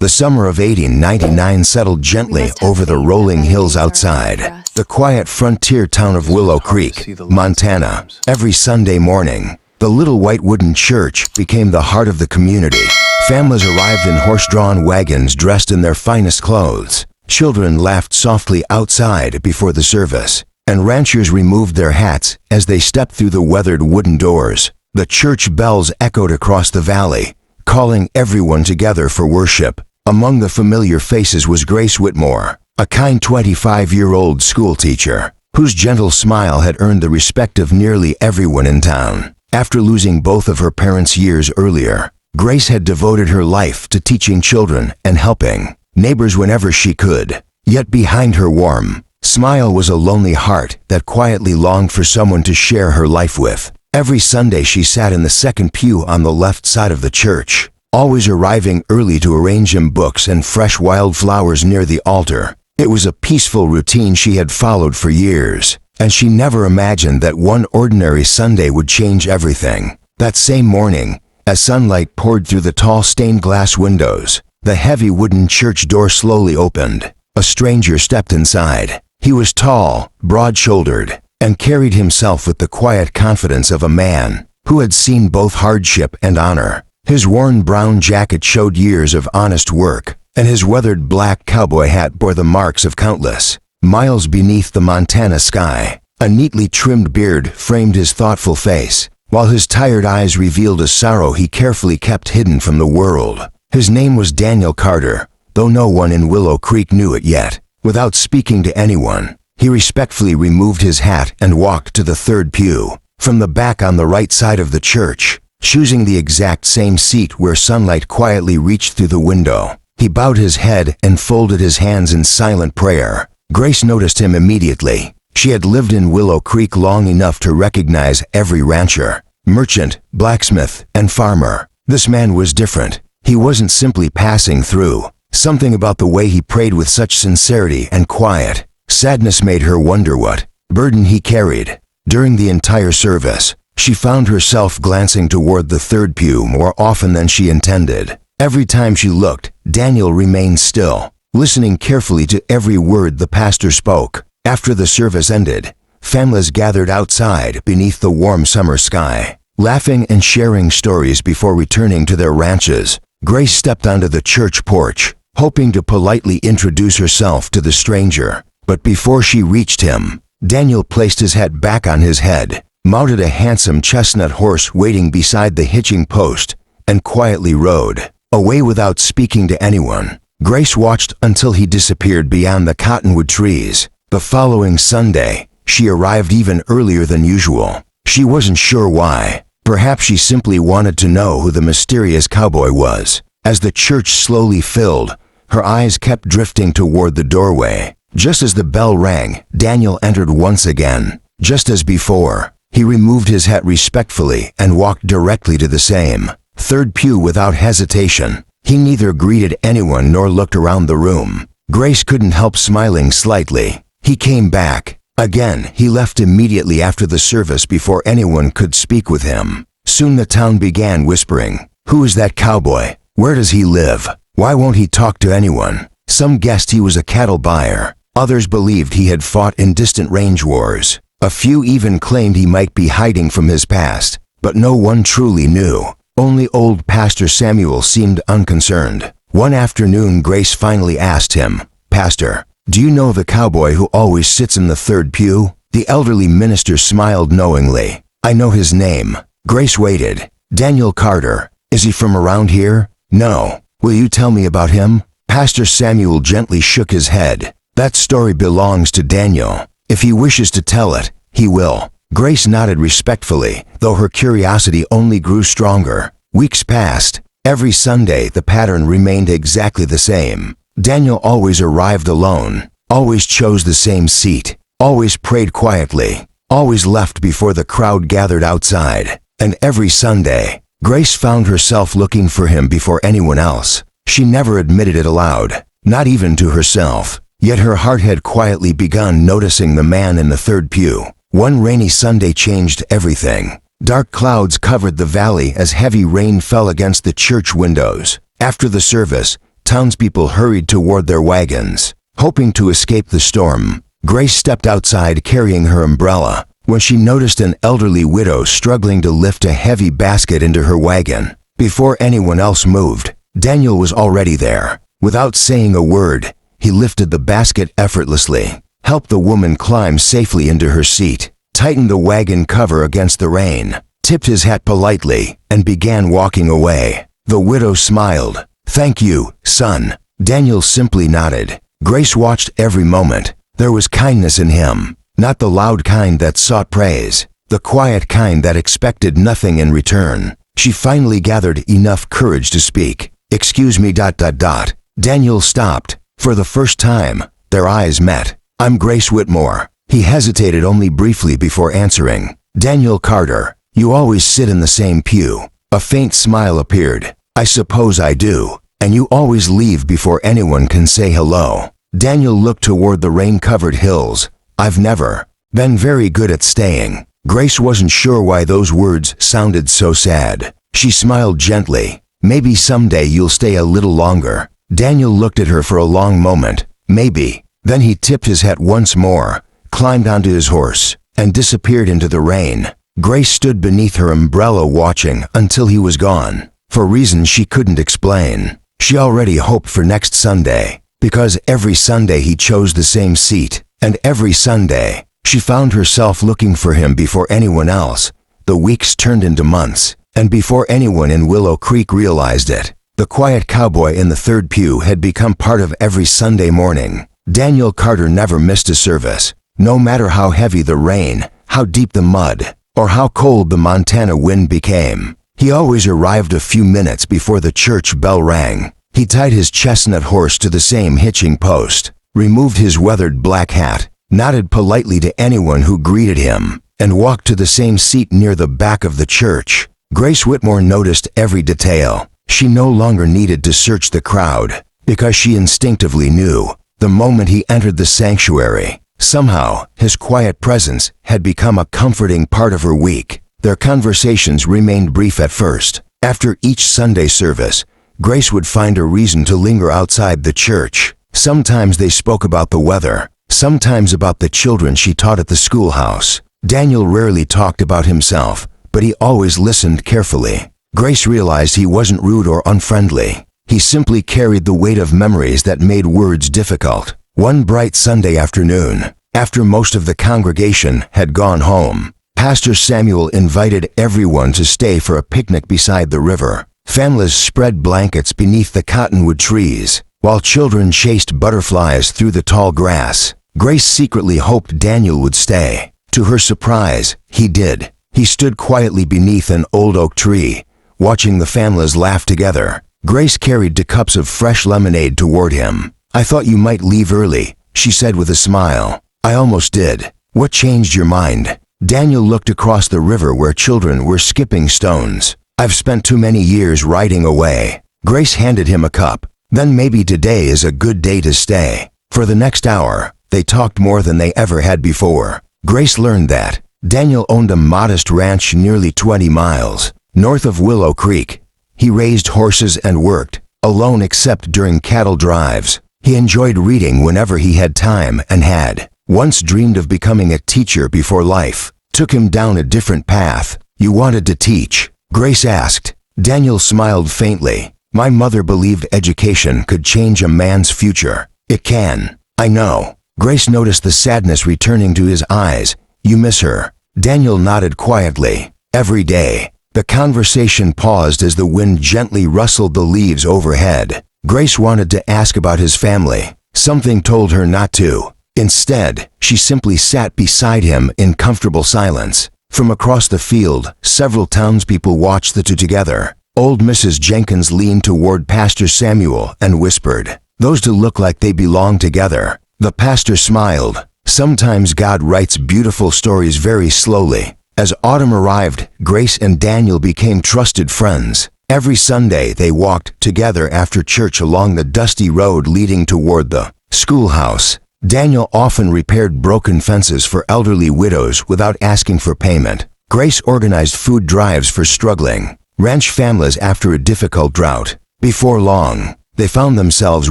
The summer of 1899 settled gently over the rolling hills outside the quiet frontier town of Willow Creek, Montana. Every Sunday morning, the little white wooden church became the heart of the community. Families arrived in horse-drawn wagons dressed in their finest clothes. Children laughed softly outside before the service, and ranchers removed their hats as they stepped through the weathered wooden doors. The church bells echoed across the valley, calling everyone together for worship. Among the familiar faces was Grace Whitmore, a kind 25-year-old schoolteacher, whose gentle smile had earned the respect of nearly everyone in town. After losing both of her parents years earlier, Grace had devoted her life to teaching children and helping neighbors whenever she could. Yet behind her warm smile was a lonely heart that quietly longed for someone to share her life with. Every Sunday she sat in the second pew on the left side of the church, always arriving early to arrange hymn books and fresh wildflowers near the altar. It was a peaceful routine she had followed for years, and she never imagined that one ordinary Sunday would change everything. That same morning, as sunlight poured through the tall stained glass windows, the heavy wooden church door slowly opened. A stranger stepped inside. He was tall, broad-shouldered, and carried himself with the quiet confidence of a man who had seen both hardship and honor. His worn brown jacket showed years of honest work, and his weathered black cowboy hat bore the marks of countless miles beneath the Montana sky. A neatly trimmed beard framed his thoughtful face, while his tired eyes revealed a sorrow he carefully kept hidden from the world. His name was Daniel Carter, though no one in Willow Creek knew it yet. Without speaking to anyone, he respectfully removed his hat and walked to the third pew, from the back on the right side of the church, choosing the exact same seat where sunlight quietly reached through the window. He bowed his head and folded his hands in silent prayer. Grace noticed him immediately. She had lived in Willow Creek long enough to recognize every rancher, merchant, blacksmith, and farmer. This man was different. He wasn't simply passing through. Something about the way he prayed with such sincerity and quiet sadness made her wonder what burden he carried. During the entire service, she found herself glancing toward the third pew more often than she intended. Every time she looked, Daniel remained still, listening carefully to every word the pastor spoke. After the service ended, families gathered outside beneath the warm summer sky, laughing and sharing stories before returning to their ranches. Grace stepped onto the church porch, hoping to politely introduce herself to the stranger. But before she reached him, Daniel placed his hat back on his head, mounted a handsome chestnut horse waiting beside the hitching post, and quietly rode away without speaking to anyone. Grace watched until he disappeared beyond the cottonwood trees. The following Sunday, she arrived even earlier than usual. She wasn't sure why. Perhaps she simply wanted to know who the mysterious cowboy was. As the church slowly filled, her eyes kept drifting toward the doorway. Just as the bell rang, Daniel entered once again. Just as before, he removed his hat respectfully and walked directly to the same third pew without hesitation. He neither greeted anyone nor looked around the room. Grace couldn't help smiling slightly. He came back. Again, he left immediately after the service before anyone could speak with him. Soon the town began whispering, "Who is that cowboy? Where does he live? Why won't he talk to anyone?" Some guessed he was a cattle buyer. Others believed he had fought in distant range wars. A few even claimed he might be hiding from his past, but no one truly knew. Only old Pastor Samuel seemed unconcerned. One afternoon, Grace finally asked him, "Pastor, do you know the cowboy who always sits in the third pew?" The elderly minister smiled knowingly. "I know his name." Grace waited. "Daniel Carter. Is he from around here?" "No." "Will you tell me about him?" Pastor Samuel gently shook his head. "That story belongs to Daniel. If he wishes to tell it, he will." Grace nodded respectfully, though her curiosity only grew stronger. Weeks passed. Every Sunday, the pattern remained exactly the same. Daniel always arrived alone, always chose the same seat, always prayed quietly, always left before the crowd gathered outside. And every Sunday, Grace found herself looking for him before anyone else. She never admitted it aloud, not even to herself. Yet her heart had quietly begun noticing the man in the third pew. One rainy Sunday changed everything. Dark clouds covered the valley as heavy rain fell against the church windows. After the service, Townspeople hurried toward their wagons, hoping to escape the storm. Grace stepped outside carrying her umbrella when she noticed an elderly widow struggling to lift a heavy basket into her wagon. Before anyone else moved, Daniel was already there. Without saying a word, he lifted the basket effortlessly, helped the woman climb safely into her seat, tightened the wagon cover against the rain, tipped his hat politely, and began walking away. The widow smiled. "Thank you, son." Daniel simply nodded. Grace watched every moment. There was kindness in him, not the loud kind that sought praise, the quiet kind that expected nothing in return. She finally gathered enough courage to speak. "Excuse me. Daniel stopped. For the first time, their eyes met. "I'm Grace Whitmore." He hesitated only briefly before answering. "Daniel Carter. You always sit in the same pew." A faint smile appeared. "I suppose I do. And you always leave before anyone can say hello." Daniel looked toward the rain-covered hills. "I've never been very good at staying." Grace wasn't sure why those words sounded so sad. She smiled gently. "Maybe someday you'll stay a little longer." Daniel looked at her for a long moment. "Maybe." Then he tipped his hat once more, climbed onto his horse, and disappeared into the rain. Grace stood beneath her umbrella watching until he was gone. For reasons she couldn't explain, she already hoped for next Sunday, because every Sunday he chose the same seat, and every Sunday she found herself looking for him before anyone else. The weeks turned into months, and before anyone in Willow Creek realized it, the quiet cowboy in the third pew had become part of every Sunday morning. Daniel Carter never missed a service, no matter how heavy the rain, how deep the mud, or how cold the Montana wind became. He always arrived a few minutes before the church bell rang. He tied his chestnut horse to the same hitching post, removed his weathered black hat, nodded politely to anyone who greeted him, and walked to the same seat near the back of the church. Grace Whitmore noticed every detail. She no longer needed to search the crowd, because she instinctively knew, the moment he entered the sanctuary, somehow his quiet presence had become a comforting part of her week. Their conversations remained brief at first. After each Sunday service, Grace would find a reason to linger outside the church. Sometimes they spoke about the weather, sometimes about the children she taught at the schoolhouse. Daniel rarely talked about himself, but he always listened carefully. Grace realized he wasn't rude or unfriendly. He simply carried the weight of memories that made words difficult. One bright Sunday afternoon, after most of the congregation had gone home, Pastor Samuel invited everyone to stay for a picnic beside the river. Families spread blankets beneath the cottonwood trees, while children chased butterflies through the tall grass. Grace secretly hoped Daniel would stay. To her surprise, he did. He stood quietly beneath an old oak tree, watching the families laugh together. Grace carried 2 cups of fresh lemonade toward him. "I thought you might leave early," she said with a smile. "I almost did. What changed your mind?" Daniel looked across the river where children were skipping stones. "I've spent too many years riding away." Grace handed him a cup. "Then maybe today is a good day to stay." For the next hour, they talked more than they ever had before. Grace learned that Daniel owned a modest ranch nearly 20 miles north of Willow Creek. He raised horses and worked alone except during cattle drives. He enjoyed reading whenever he had time and had once dreamed of becoming a teacher before life took him down a different path. "You wanted to teach?" Grace asked. Daniel smiled faintly. "My mother believed education could change a man's future." "It can. I know." Grace noticed the sadness returning to his eyes. "You miss her?" Daniel nodded quietly. "Every day." The conversation paused as the wind gently rustled the leaves overhead. Grace wanted to ask about his family. Something told her not to. Instead, she simply sat beside him in comfortable silence. From across the field, several townspeople watched the two together. Old Mrs. Jenkins leaned toward Pastor Samuel and whispered, "Those two look like they belong together." The pastor smiled. Sometimes God writes beautiful stories very slowly. As autumn arrived, Grace and Daniel became trusted friends. Every Sunday they walked together after church along the dusty road leading toward the schoolhouse. Daniel often repaired broken fences for elderly widows without asking for payment. Grace organized food drives for struggling ranch families after a difficult drought. Before long, They found themselves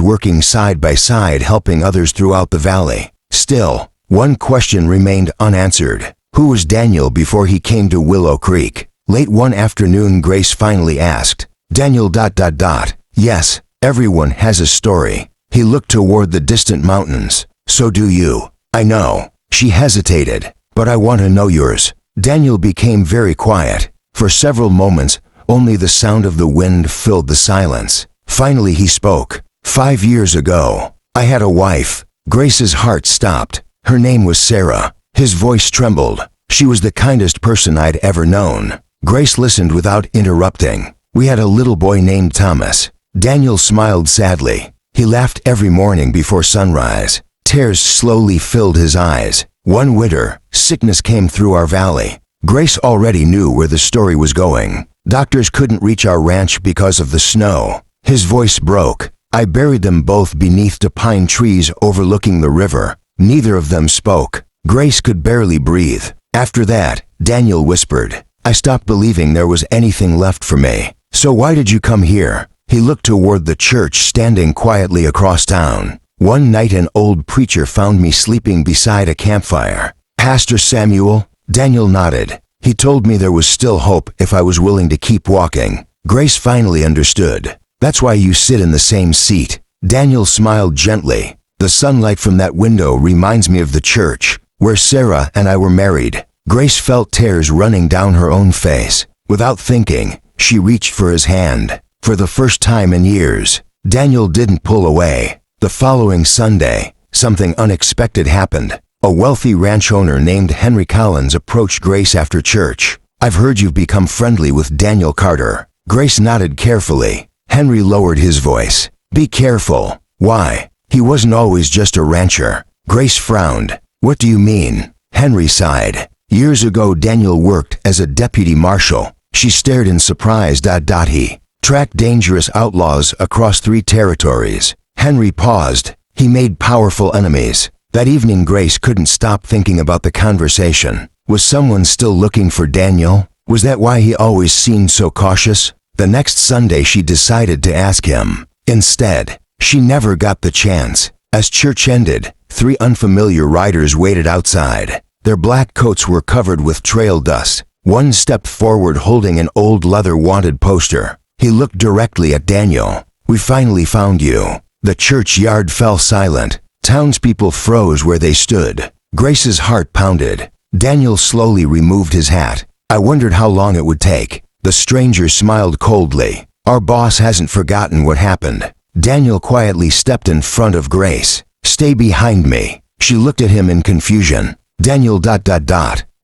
working side by side, helping others throughout the valley. Still, one question remained unanswered. Who was Daniel before he came to Willow Creek? Late one afternoon, Grace finally asked. Daniel ... Yes, everyone has a story. He looked toward the distant mountains. So do you. I know. She hesitated. But I want to know yours. Daniel became very quiet. For several moments, only the sound of the wind filled the silence. Finally he spoke. 5 years ago, I had a wife. Grace's heart stopped. Her name was Sarah. His voice trembled. She was the kindest person I'd ever known. Grace listened without interrupting. We had a little boy named Thomas. Daniel smiled sadly. He laughed every morning before sunrise. Tears slowly filled his eyes. One winter, sickness came through our valley. Grace already knew where the story was going. Doctors couldn't reach our ranch because of the snow. His voice broke. I buried them both beneath the pine trees overlooking the river. Neither of them spoke. Grace could barely breathe. After that, Daniel whispered, I stopped believing there was anything left for me. So why did you come here? He looked toward the church standing quietly across town. One night an old preacher found me sleeping beside a campfire. Pastor Samuel? Daniel nodded. He told me there was still hope if I was willing to keep walking. Grace finally understood. That's why you sit in the same seat. Daniel smiled gently. The sunlight from that window reminds me of the church, where Sarah and I were married. Grace felt tears running down her own face. Without thinking, she reached for his hand. For the first time in years, Daniel didn't pull away. The following Sunday, something unexpected happened. A wealthy ranch owner named Henry Collins approached Grace after church. I've heard you've become friendly with Daniel Carter. Grace nodded carefully. Henry lowered his voice. Be careful. Why? He wasn't always just a rancher. Grace frowned. What do you mean? Henry sighed. Years ago, Daniel worked as a deputy marshal. She stared in surprise. He tracked dangerous outlaws across 3 territories. Henry paused. He made powerful enemies. That evening, Grace couldn't stop thinking about the conversation. Was someone still looking for Daniel? Was that why he always seemed so cautious? The next Sunday, she decided to ask him. Instead, she never got the chance. As church ended, 3 unfamiliar riders waited outside. Their black coats were covered with trail dust. One stepped forward holding an old leather wanted poster. He looked directly at Daniel. We finally found you. The churchyard fell silent. Townspeople froze where they stood. Grace's heart pounded. Daniel slowly removed his hat. I wondered how long it would take. The stranger smiled coldly. Our boss hasn't forgotten what happened. Daniel quietly stepped in front of Grace. Stay behind me. She looked at him in confusion. Daniel ...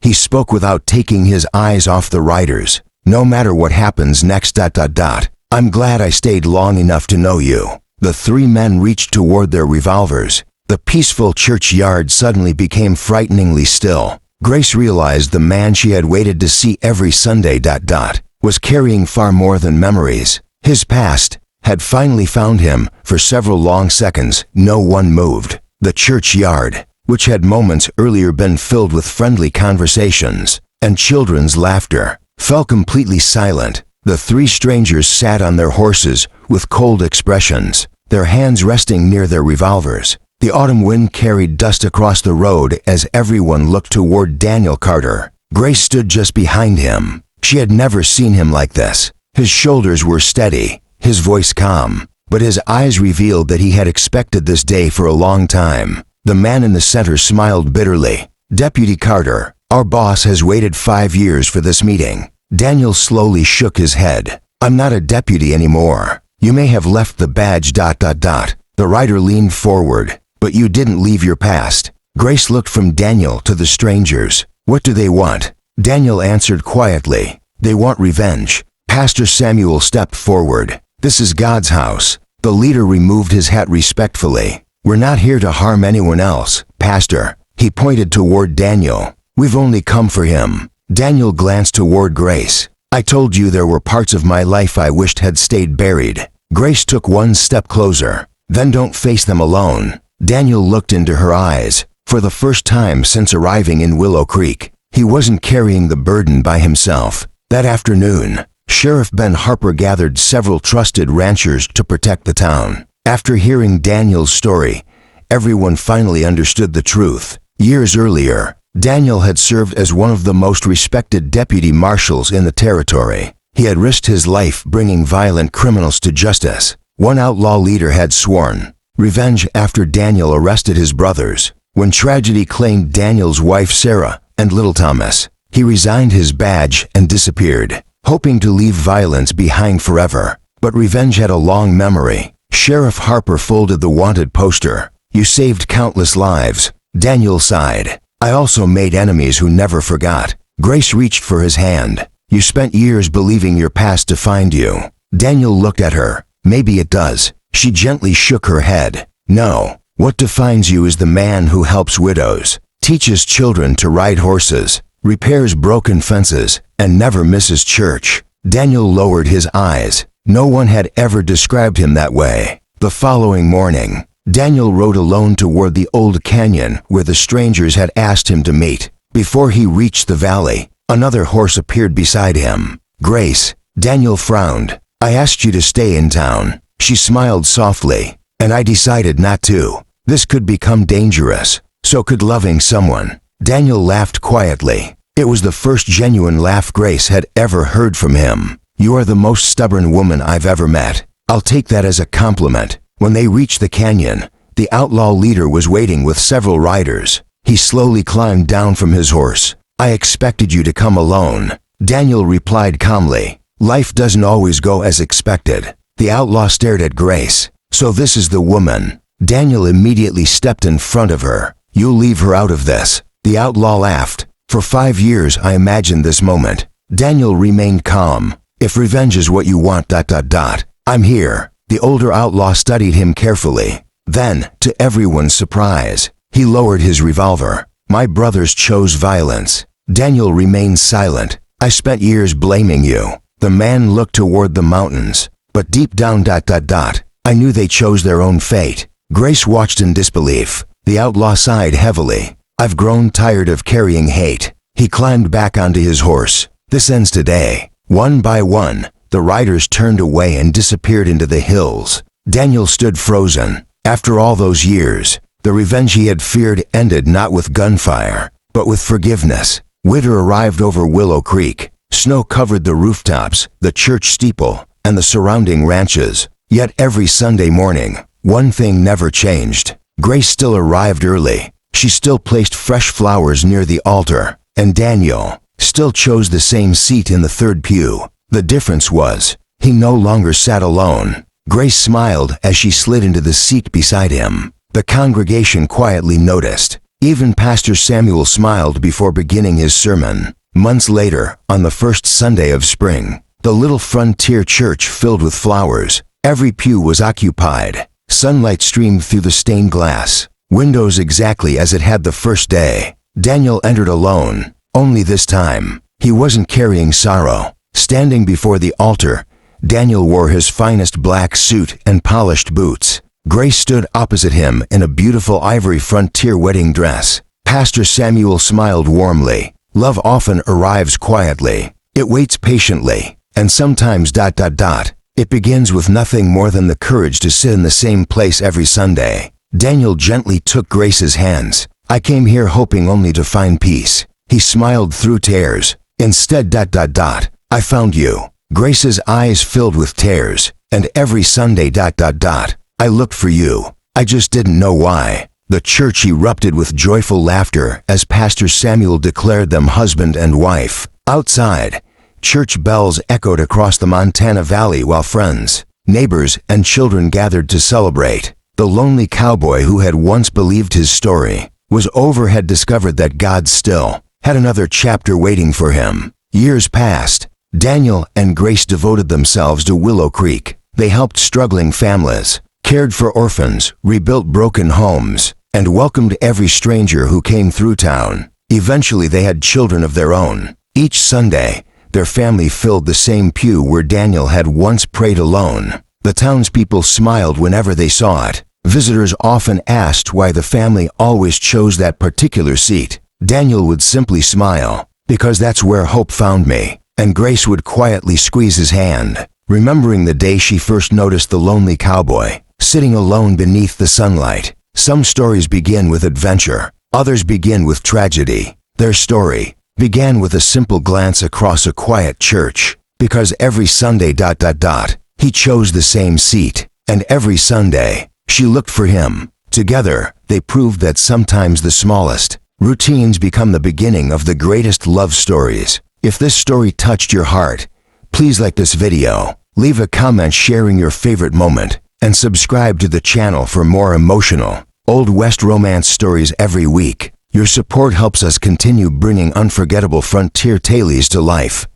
He spoke without taking his eyes off the riders. No matter what happens next ... I'm glad I stayed long enough to know you. The 3 men reached toward their revolvers. The peaceful churchyard suddenly became frighteningly still. Grace realized the man she had waited to see every Sunday ... was carrying far more than memories. His past had finally found him. For several long seconds, no one moved. The churchyard, which had moments earlier been filled with friendly conversations and children's laughter, fell completely silent. The 3 strangers sat on their horses with cold expressions, their hands resting near their revolvers. The autumn wind carried dust across the road as everyone looked toward Daniel Carter. Grace stood just behind him. She had never seen him like this. His shoulders were steady, his voice calm, but his eyes revealed that he had expected this day for a long time. The man in the center smiled bitterly. Deputy Carter, our boss has waited 5 years for this meeting. Daniel slowly shook his head. I'm not a deputy anymore. You may have left the badge ... The rider leaned forward. But you didn't leave your past. Grace looked from Daniel to the strangers. What do they want? Daniel answered quietly. They want revenge. Pastor Samuel stepped forward. This is God's house. The leader removed his hat respectfully. We're not here to harm anyone else, Pastor. He pointed toward Daniel. We've only come for him. Daniel glanced toward Grace. I told you there were parts of my life I wished had stayed buried. Grace took one step closer. Then don't face them alone. Daniel looked into her eyes. For the first time since arriving in Willow Creek, he wasn't carrying the burden by himself. That afternoon, Sheriff Ben Harper gathered several trusted ranchers to protect the town. After hearing Daniel's story, everyone finally understood the truth. Years earlier, Daniel had served as one of the most respected deputy marshals in the territory. He had risked his life bringing violent criminals to justice. One outlaw leader had sworn revenge after Daniel arrested his brothers. When tragedy claimed Daniel's wife Sarah and little Thomas, he resigned his badge and disappeared, hoping to leave violence behind forever. But revenge had a long memory. Sheriff Harper folded the wanted poster. "You saved countless lives," Daniel sighed. "I also made enemies who never forgot." Grace reached for his hand. "You spent years believing your past defined you." Daniel looked at her. "Maybe it does." She gently shook her head. "No. What defines you is the man who helps widows, teaches children to ride horses, repairs broken fences, and never misses church." Daniel lowered his eyes. No one had ever described him that way. The following morning, Daniel rode alone toward the old canyon where the strangers had asked him to meet. Before he reached the valley, another horse appeared beside him. "Grace," Daniel frowned. "I asked you to stay in town." She smiled softly. "And I decided not to. This could become dangerous. So could loving someone." Daniel laughed quietly. It was the first genuine laugh Grace had ever heard from him. "You are the most stubborn woman I've ever met." "I'll take that as a compliment." When they reached the canyon, the outlaw leader was waiting with several riders. He slowly climbed down from his horse. "I expected you to come alone," Daniel replied calmly. "Life doesn't always go as expected." The outlaw stared at Grace. "So this is the woman." Daniel immediately stepped in front of her. "You'll leave her out of this." The outlaw laughed. "For 5 years I imagined this moment." Daniel remained calm. "If revenge is what you want, I'm here." The older outlaw studied him carefully. Then, to everyone's surprise, he lowered his revolver. "My brothers chose violence." Daniel remained silent. "I spent years blaming you." The man looked toward the mountains. "But deep down, I knew they chose their own fate." Grace watched in disbelief. The outlaw sighed heavily. "I've grown tired of carrying hate." He climbed back onto his horse. "This ends today." One by one, the riders turned away and disappeared into the hills. Daniel stood frozen. After all those years, the revenge he had feared ended not with gunfire, but with forgiveness. Winter arrived over Willow Creek. Snow covered the rooftops, the church steeple, and the surrounding ranches. Yet every Sunday morning, one thing never changed. Grace still arrived early. She still placed fresh flowers near the altar, and Daniel still chose the same seat in the third pew. The difference was, he no longer sat alone. Grace smiled as she slid into the seat beside him. The congregation quietly noticed. Even Pastor Samuel smiled before beginning his sermon. Months later, on the first Sunday of spring, the little frontier church filled with flowers. Every pew was occupied. Sunlight streamed through the stained glass windows exactly as it had the first day. Daniel entered alone. Only this time, he wasn't carrying sorrow. Standing before the altar, Daniel wore his finest black suit and polished boots. Grace stood opposite him in a beautiful ivory frontier wedding dress. Pastor Samuel smiled warmly. Love often arrives quietly. It waits patiently, and sometimes ... It begins with nothing more than the courage to sit in the same place every Sunday. Daniel gently took Grace's hands. "I came here hoping only to find peace." He smiled through tears. "Instead ... I found you." Grace's eyes filled with tears. "And every Sunday ... I looked for you. I just didn't know why." The church erupted with joyful laughter as Pastor Samuel declared them husband and wife. Outside, church bells echoed across the Montana Valley while friends, neighbors, and children gathered to celebrate. The lonely cowboy who had once believed his story had discovered that God still had another chapter waiting for him. Years passed. Daniel and Grace devoted themselves to Willow Creek. They helped struggling families, cared for orphans, rebuilt broken homes, and welcomed every stranger who came through town. Eventually they had children of their own. Each Sunday, their family filled the same pew where Daniel had once prayed alone. The townspeople smiled whenever they saw it. Visitors often asked why the family always chose that particular seat. Daniel would simply smile. "Because that's where hope found me." and Grace would quietly squeeze his hand, remembering the day she first noticed the lonely cowboy, sitting alone beneath the sunlight. Some stories begin with adventure, others begin with tragedy. Their story began with a simple glance across a quiet church, because every Sunday he chose the same seat, and every Sunday, she looked for him. Together, they proved that sometimes the smallest routines become the beginning of the greatest love stories. If this story touched your heart, please like this video, leave a comment sharing your favorite moment, and subscribe to the channel for more emotional, Old West romance stories every week. Your support helps us continue bringing unforgettable frontier tales to life.